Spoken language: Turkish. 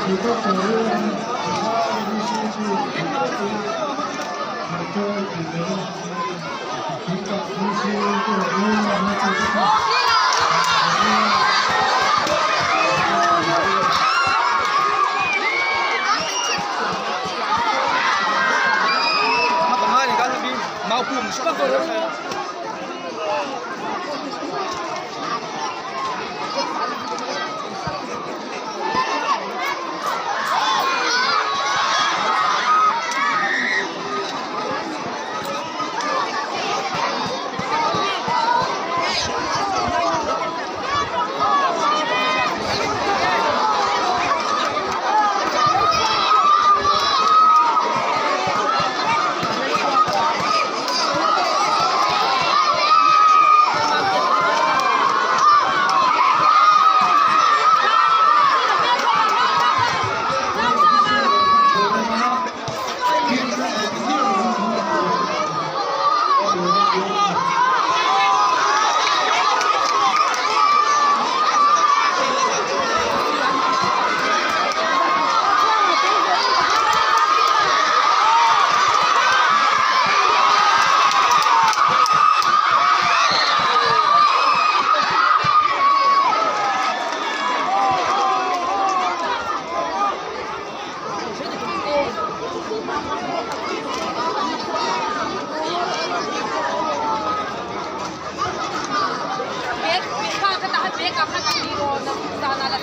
有个责任，他一些去很多你们平常一些对，因为我们这个。mau cùng sắp tới Beka ka na beka ka na biro na sana la